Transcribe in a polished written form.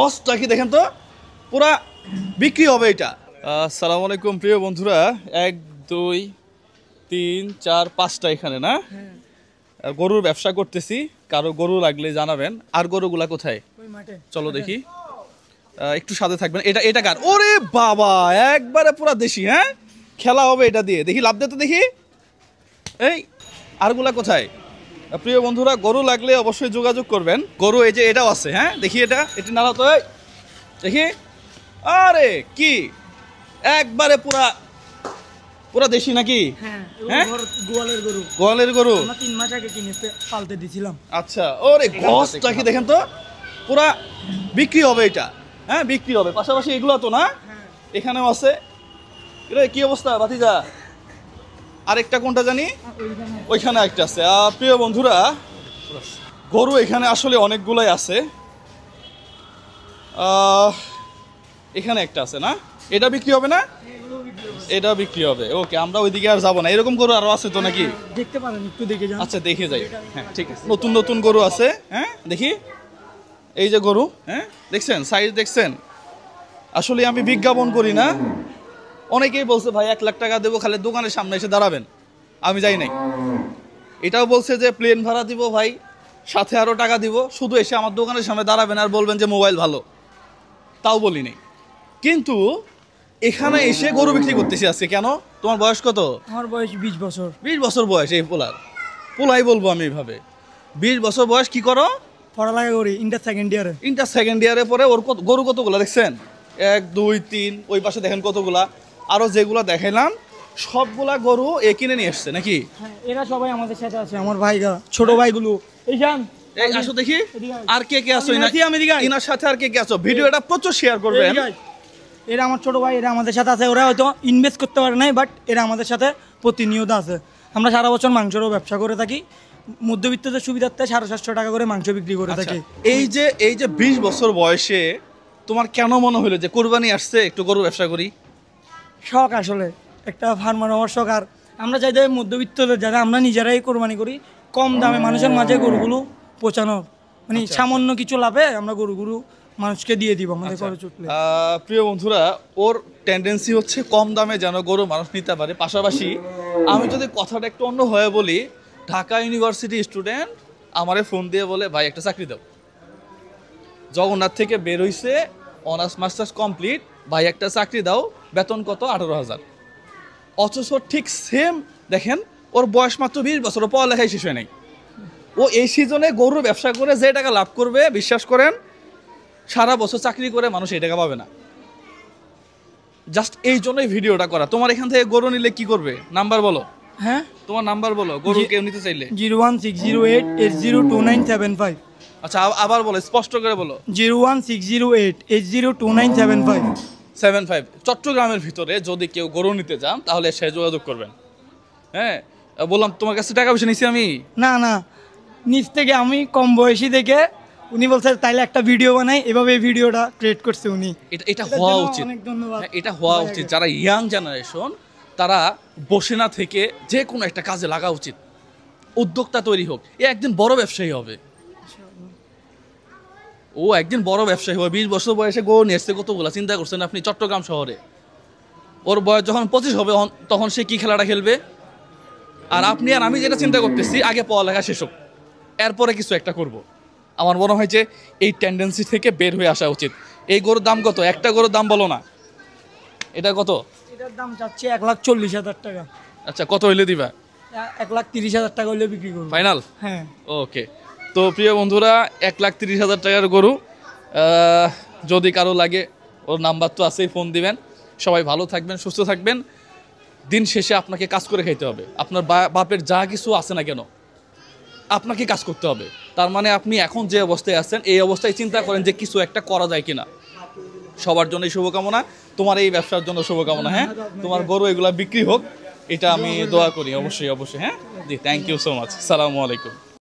বসটা কি দেখেন তো পুরা বিক্রি হবে এটা। আসসালামু আলাইকুম প্রিয় বন্ধুরা, 1 2 3 4 5টা এখানে না গরুর ব্যবসা করতেছি। কারো গরু লাগলে জানাবেন। আর গরুগুলা কোথায় চলো দেখি, একটু সাথে থাকবেন। এটা কার? ওরে বাবা, একবারে পুরা দেশি। হ্যাঁ, খেলা হবে এটা দিয়ে। দেখি লাভ দে তো দেখি। এই আরগুলা কোথায়? প্রিয় বন্ধুরা, গরু লাগলে অবশ্যই যোগাযোগ করবেন। গরু এই যে এটাও আছে। হ্যাঁ দেখি, এটা নাড়া তো দেখি। আরে কি একবারে পুরা দেশি নাকি? হ্যাঁ, গোয়ালের গরু। গোয়ালের গরু 3 মাস আগে কিনে পালতে দিছিলাম। আচ্ছা, ওরে গসটা কি দেখেন তো পুরা বিক্রি হবে এটা। হ্যাঁ বিক্রি হবে। পাশাপাশি এগুলো তো না, এখানেও আছে। কি অবস্থা ভাতিজা? আরেকটা কোনটা জানি, ওইখানে একটা আছে। প্রিয় বন্ধুরা, গরু এখানে আসলে অনেকগুলাই আছে। এখানে একটা আছে না, এটা বিক্রি হবে না? এটা বিক্রি হবে। ওকে, আমরা ওইদিকে আর যাবো না। এরকম গরু আরো আছে তো নাকি? দেখতে পারেন, একটু দেখে যান। আচ্ছা দেখে যাই। হ্যাঁ ঠিক আছে, নতুন নতুন গরু আছে। হ্যাঁ দেখি, এই যে গরু। হ্যাঁ দেখছেন, সাইজ দেখছেন? আসলে আমি বিজ্ঞাপন করি না। অনেকেই বলছে ভাই 1 লাখ টাকা দেবো, খালি দোকানের সামনে এসে দাঁড়াবেন। আমি যাই নাই। এটাও বলছে যে প্লেন ভাড়া দিব ভাই, সাথে আরও টাকা দিব, শুধু এসে আমার দোকানের সামনে দাঁড়াবেন আর বলবেন যে মোবাইল ভালো। তাও বলি নাই। কিন্তু এখানে এসে গরু বিক্রি করতেছি আজকে। কেন? তোমার বয়স কত? আমার বয়স 20 বছর। 20 বছর বয়স এই পোলাই বলবো আমি এভাবে। 20 বছর বয়স, কি করো? পড়ালেখা করি, ইন্টার সেকেন্ড ইয়ারে। ইন্টার সেকেন্ড ইয়ারে পরে ওর গরু কতগুলা দেখছেন? 1 2 3, ওই পাশে দেখেন কতগুলা। আরো যেগুলা দেখাইলাম সবগুলা গরু এ কিনে নিয়ে এসছে নাকি? হ্যাঁ, এরা সবাই আমাদের সাথে আছে। আমার ভাইরা, ছোট ভাইগুলো। এই যান, এই আসো দেখি আর কে কে আছো। আমি দিকে ইনার সাথে আর কে কে আছো? ভিডিওটা প্রচুর শেয়ার করবেন। এরা আমার ছোট ভাই, এরা আমাদের সাথে আছে। ওরা হয়তো ইনভেস্ট করতে পারে নাই, বাট এরা আমাদের সাথে প্রতিনিয়ত আছে। আমরা সারা বছর মাংসেরও ব্যবসা করে থাকি। মধ্যবিত্তদের সুবিধার্থে 750 টাকা করে মাংস বিক্রি করে থাকি। এই যে 20 বছর বয়সে তোমার কেন মনে হলো যে কোরবানি আসছে, একটু গরু ব্যবসা করি? শখ, আসলে একটা ফার্মার হওয়ার শখ। আর আমরা চাই যে মধ্যবিত্তদের যারা, আমরা নিজেরাই কোরবানি করি, কম দামে মানুষের মাঝে গরুগুলো পৌঁছানো, মানে সামান্য কিছু লাভে আমরা গরুগুলো মানুষকে দিয়ে দিব আমাদের খরচ উঠলে। প্রিয় বন্ধুরা, ওর টেন্ডেন্সি হচ্ছে কম দামে যেন গরু মানুষ নিতে পারে। পাশাপাশি আমি যদি কথাটা একটু অন্য হয়ে বলি, ঢাকা ইউনিভার্সিটি স্টুডেন্ট আমারে ফোন দিয়ে বলে ভাই একটা চাকরি দাও। জগন্নাথ থেকে বের হইছে, অনার্স মাস্টার্স কমপ্লিট, ভাই একটা চাকরি দাও, বেতন কত? 18,000। অথচ ঠিক সেম দেখেন, ওর বয়স মাত্র 20 বছর, ও পড়ালেখায় শেষ হয় নাই। ও এই সিজনে গরুর ব্যবসা করে যে টাকা লাভ করবে, বিশ্বাস করেন সারা বছর চাকরি করে মানুষ এই টাকা পাবে না। জাস্ট এই জন্যই ভিডিওটা করা। তোমার এখান থেকে গরু নিলে কি করবে? নাম্বার বলো। হ্যাঁ, তোমার নাম্বার বলো, গরু কেউ নিতে চাইলে। 01608802975। আচ্ছা আবার বলো, স্পষ্ট করে বলো। 01608802975। চট্টগ্রামের ভিতরে যদি কেউ গরু নিতে চান তাহলে সে যোগাযোগ করবেন। হ্যাঁ বললাম, তোমার কাছে টাকা পয়সা নিছি আমি না, নিচ থেকে আমি কম বয়সী দেখে উনি বলছে তাইলে একটা ভিডিও বানাই, এভাবে ভিডিওটা ক্রিয়েট করছে উনি। এটা হওয়া উচিত। অনেক ধন্যবাদ। এটা হওয়া উচিত। যারা ইয়াং জেনারেশন, তারা বসে না থেকে যে কোনো একটা কাজে লাগা উচিত। উদ্যোক্তা তৈরি হোক। একদিন বড় ব্যবসায়ী হবে। ও একদিন বড় ব্যবসায়ী হবে। 20 বছর বয়সে গরু নিয়ে এসছে কতগুলা, চিন্তা করছেন আপনি? চট্টগ্রাম শহরে ওর বয়স যখন 25 হবে, তখন সে কি খেলাটা খেলবে? আর আপনি আর আমি যেটা চিন্তা করতেছি, আগে পড়ালেখা শেষ হোক, এরপরে কিছু একটা করব। আমার মনে হয় যে এই টেন্ডেন্সি থেকে বের হয়ে আসা উচিত। এই গরুর দাম কত? একটা গরুর দাম বলো না। এটা কত? এটার দাম চাচ্ছি 1,40,000 টাকা। আচ্ছা, কত হইলে দিবা? 1,30,000 টাকা হইলে বিক্রি করবো ফাইনাল? হ্যাঁ। ওকে, তো প্রিয় বন্ধুরা, 1,30,000 টাকার গরু। যদি কারো লাগে, ওর নাম্বার তো আছেই, ফোন দিবেন। সবাই ভালো থাকবেন, সুস্থ থাকবেন। দিন শেষে আপনাকে কাজ করে খাইতে হবে। আপনার বাপের যা কিছু আছে না কেন, আপনাকে কাজ করতে হবে। তার মানে আপনি এখন যে অবস্থায় আছেন, এই অবস্থায় চিন্তা করেন যে কিছু একটা করা যায় কিনা। সবার জন্যই শুভকামনা, তোমার এই ব্যবসার জন্য শুভকামনা। হ্যাঁ, তোমার গরু এগুলা বিক্রি হোক, এটা আমি দোয়া করি। অবশ্যই অবশ্যই। হ্যাঁ জি, থ্যাংক ইউ সো মাচ। আসসালামু আলাইকুম।